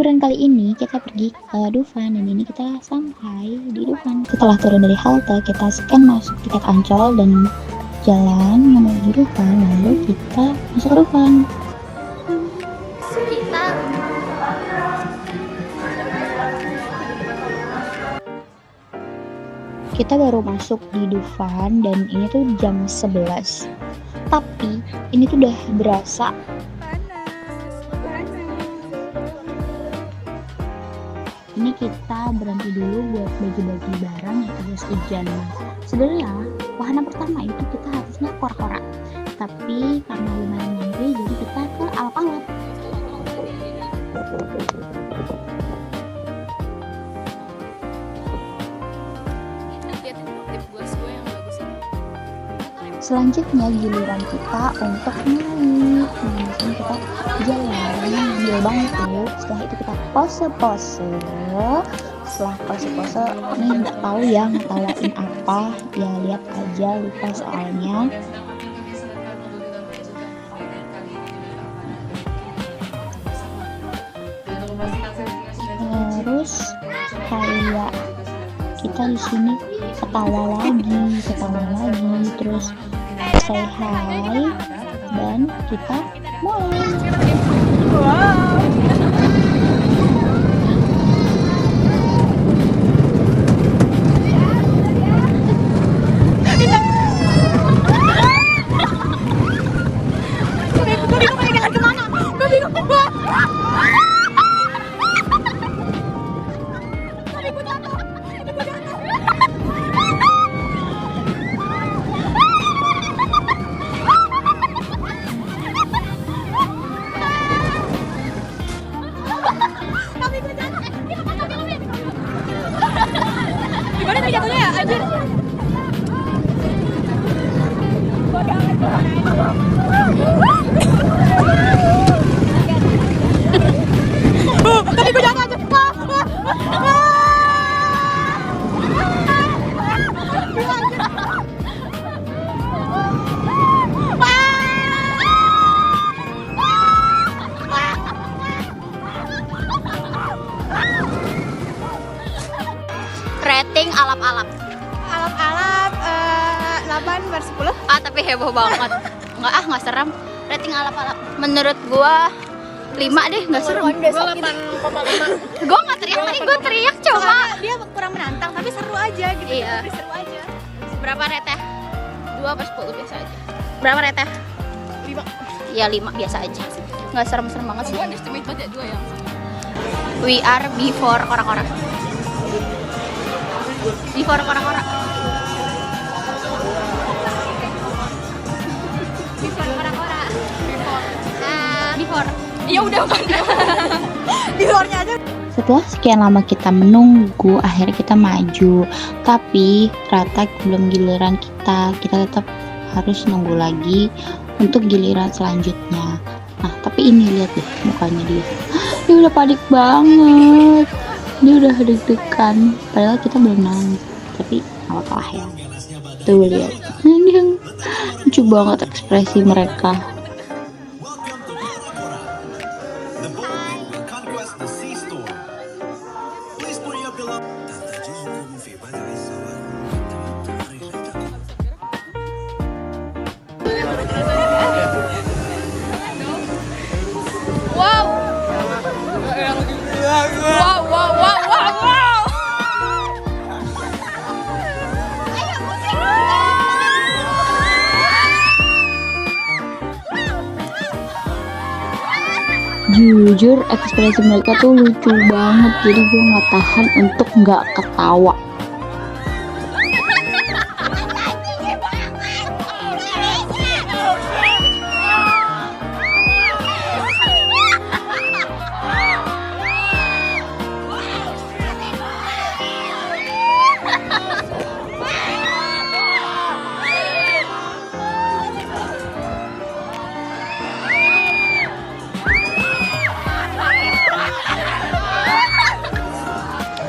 liburan kali ini kita pergi ke Dufan dan ini kita sampai di Dufan. Setelah turun dari halte, kita scan masuk tiket Ancol dan jalan menuju Dufan, lalu kita masuk ke Dufan. Kita baru masuk di Dufan dan ini tuh jam 11. Tapi ini tuh udah berasa ini kita berhenti dulu buat bagi-bagi barang ya jas hujan. Sebenarnya wahana pertama itu kita harusnya kora-kora, tapi karena lumayan ngantri jadi kita ke alap-alap. Selanjutnya giliran kita untuk naik. Nah, kita jalan sambil bangkit. Setelah itu kita pose-pose. Setelah pose-pose, ini nggak tahu ya ngetawain apa. Ya lihat aja, lupa soalnya. Terus kayak kita di sini ketawa lagi, terus say hi dan kita mulai. Gimana tadi jatuhnya ya, anjir? Tapi gue jangan aja. Rating alap-alap 8/10. tapi heboh banget. Nggak serem. Rating alap-alap menurut gua 5 deh, nggak serem. Gua 8,5. Gua nggak teriak tadi, gua teriak cuma Dia kurang menantang tapi seru aja gitu. Iya. Seru aja. berapa rate? 2 apa 10 biasa aja. Berapa rate? 5. Ya 5 biasa aja. Nggak serem-serem banget sih. Gua underestimate banget ya 2 yang. We are before kora-kora. Before kora-kora. Before kora-kora. Before. Ya udah kan. Di luarnya aja. Setelah sekian lama kita menunggu, akhirnya kita maju. Tapi ternyata belum giliran kita tetap harus nunggu lagi untuk giliran selanjutnya. Nah, tapi ini lihat deh mukanya dia. Dia udah panik banget. Dia udah deg-degan. Padahal kita belum nangis. Tapi apa ya. Tuh lihat. Dia lucu banget ekspresi mereka. Wow. Jujur ekspresi mereka tuh lucu banget, jadi gue nggak tahan untuk nggak ketawa.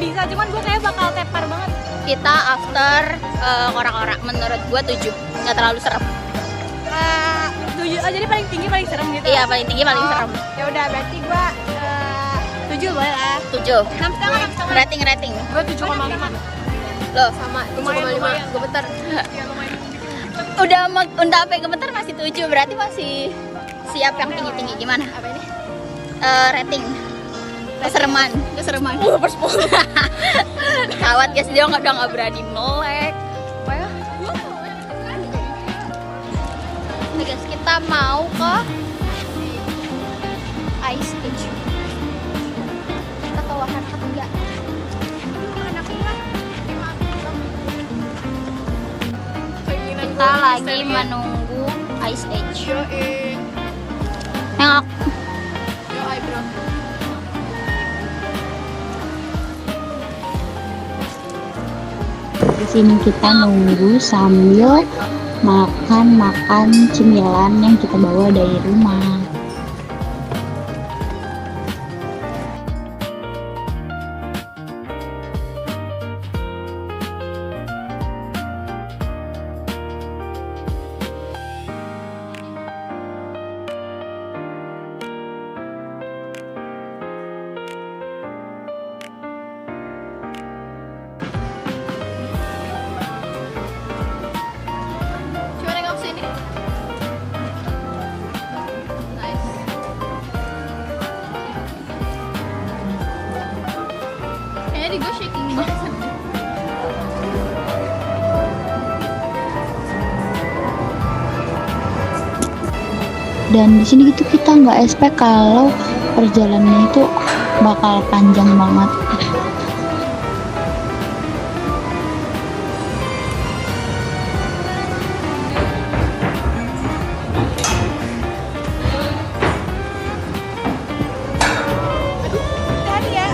Bisa, cuman gue kayak bakal tepar banget. Kita after kora-kora menurut gua 7. Nggak terlalu serem. 7 jadi paling tinggi paling serem gitu. Iya, paling tinggi paling serem. Ya udah berarti gua 7 7 boleh lah. 7. 6,5. Rating. Gue 7,5. Loh, Sama 7,5. Gemeter. udah sampai gemeter masih 7, berarti masih siap yang tinggi-tinggi. Gimana? Apa ini? Rating. Kesereman. Per 10. Kawat guys, dia udah nggak berani melek. Apa ya? Nih guys, kita mau ke Ice Age. Kita ke wahana ketiga. Kita lagi menunggu Ice Age. Nengok. Di sini kita nunggu sambil makan cemilan yang kita bawa dari rumah. Coba nengok sini. Nice. Kayaknya di gue shaking banget. Dan di sini gitu kita nggak expect kalau perjalanannya itu bakal panjang banget. Hati-hati ya.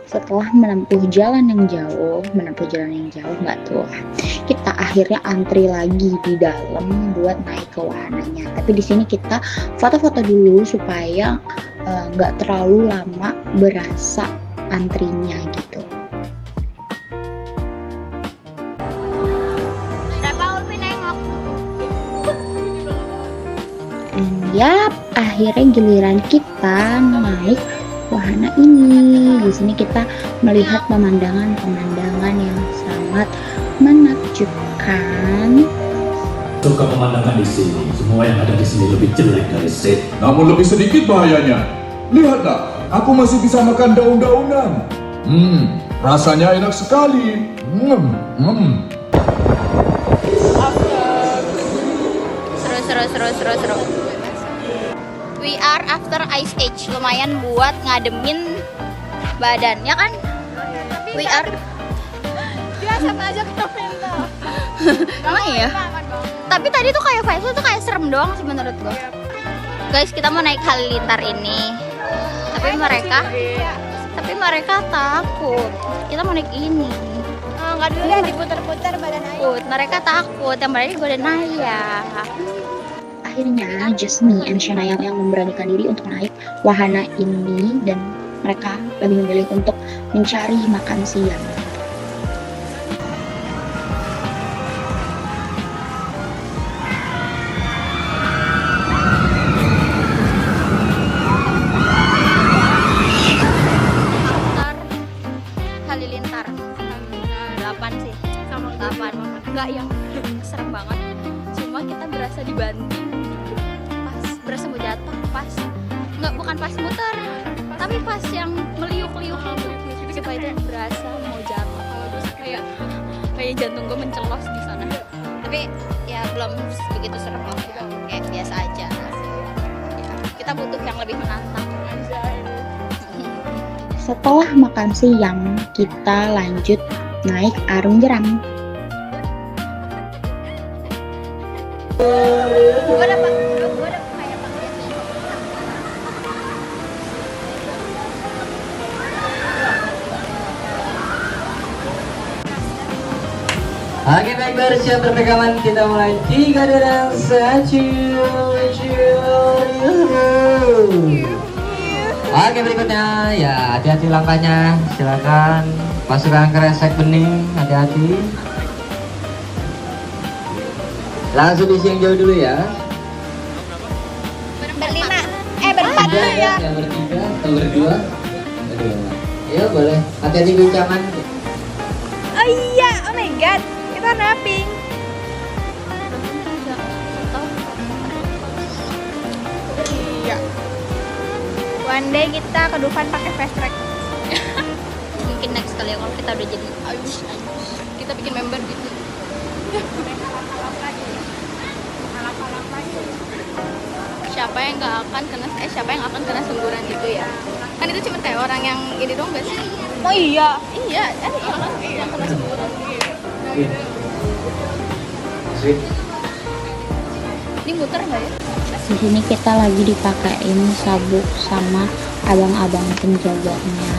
Setelah menempuh jalan yang jauh nggak tuh, kita akhirnya antri lagi di dalam buat naik ke wahananya. Tapi di sini kita foto-foto dulu supaya nggak terlalu lama berasa antrinya gitu. Berapa Ulfi nengok? Yap, akhirnya giliran kita naik wahana ini. Di sini kita melihat pemandangan yang sangat menakjubkan. Suka pemandangan di sini. Semua yang ada di sini lebih jelek dari Sid. Namun lebih sedikit bahayanya. Lihatlah, aku masih bisa makan daun-daunan. Rasanya enak sekali. Seru. We are after Ice Age. Lumayan buat ngademin badan, ya kan? We are. Dia sama aja kita minta. Emang iya? Tapi tadi tuh kayak vibe tuh kayak serem doang sih menurut gua. Guys, kita mau naik halilintar ini. Tapi mereka takut. Kita mau naik ini. Enggak dulu deh diputar-putar badan aja. Mereka takut. Yang berani gue dan Naya. Akhirnya just me and Shania yang memberanikan diri untuk naik wahana ini, dan mereka lebih memilih untuk mencari makan siang. Halilintar 8 sih. Sama 8. Enggak yang serem banget. Cuma kita berasa dibanting. Berasa mau jatuh pas bukan pas muter, tapi pas yang meliuk-liuk gitu. Supaya itu berasa mau jatuh. Kayak jantung gue mencelos di sana. Tapi ya belum begitu serem lah. Kayak biasa aja. Ya, kita butuh yang lebih menantang. Setelah makan siang, kita lanjut naik arung jeram. Gue dapat kayak pakai Oke baik, bersiap berpegangan, kita mulai 3, 2, dan 1. Oke, berikutnya ya hati-hati langkahnya. Silakan masukkan kresek bening, hati-hati. Langsung isi yang jauh dulu ya. Berlima. Berempat Tiga dulu ya. yang bertiga atau berdua? Berdua. Ya boleh. Hati-hati guncangan. Oh iya, oh my god. Kita warna pink. Iya. One day kita ke Dufan pakai fast track. Mungkin next kali ya kalau kita udah jadi kita bikin member gitu. Siapa yang akan kena semburan itu ya? Kan itu cuma kayak orang yang ini dong gak sih? Oh iya. Iya kan yang kena semburan gitu. Sweet. Ini muter nggak ya? Di sini kita lagi dipakein sabuk sama abang-abang penjaganya.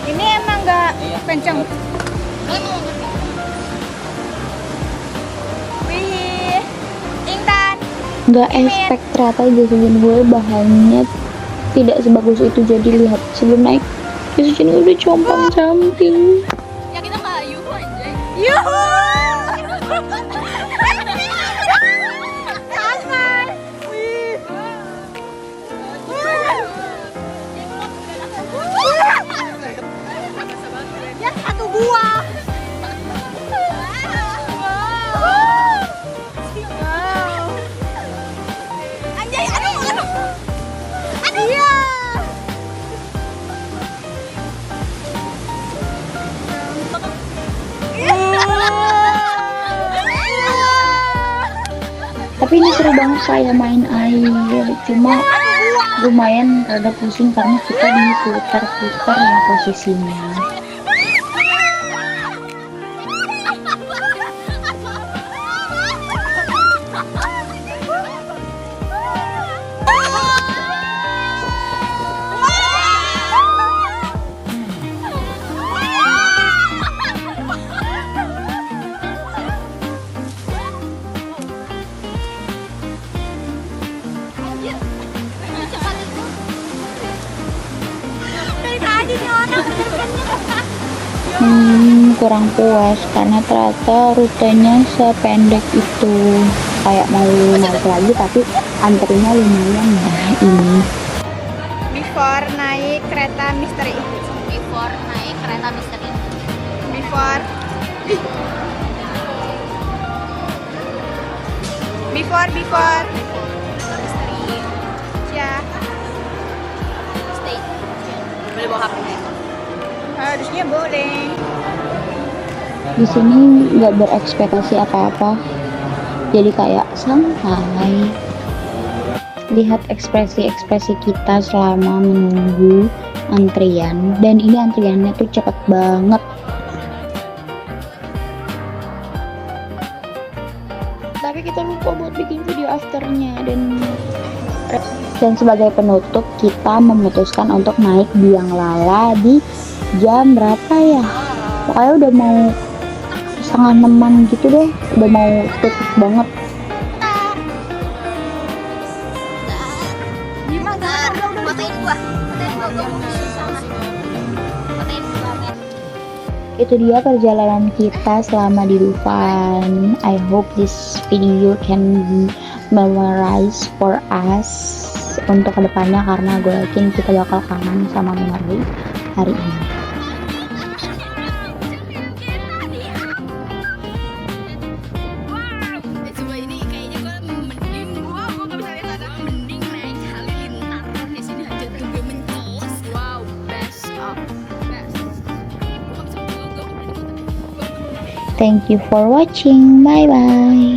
Ini emang nggak kenceng. Wih, Intan. Nggak expect ternyata jas hujan gue bahannya tidak sebagus itu. Jadi lihat sebelum naik jas hujan gue udah compang-camping. Ya kita nggak yuhu anjay. Yuhu. Sangat. Wih. Ya satu buah. Anjay, aduh. Iya. Tapi ini seru banget kayak main air. Cuma lumayan rada pusing karena kita diputar-putar ya posisinya. Kurang puas karena ternyata rutenya sependek itu. Kayak mau naik lagi tapi antrinya lumayan ya ini. Before naik kereta misteri. Before naik kereta misteri. Before. Before. Misteri. Ya. Stay. Boleh bawa HP. Harusnya boleh. Di sini nggak berekspektasi apa-apa, jadi kayak santai. Lihat ekspresi-ekspresi kita selama menunggu antrian, dan ini antriannya tuh cepet banget. Tapi kita lupa buat bikin video afternya, dan sebagai penutup kita memutuskan untuk naik biang lala di jam berapa ya? Pokoknya udah mau 5:30 gitu deh, udah mau tutup banget. Itu dia perjalanan kita selama di Dufan. I hope this video can memorize for us untuk kedepannya, karena gue yakin kita bakal kangen sama memori hari ini. Coba ini kayaknya gue mending naik halilintar di sini aja tuh gue mencos. Wow, best. Thank you for watching. Bye bye.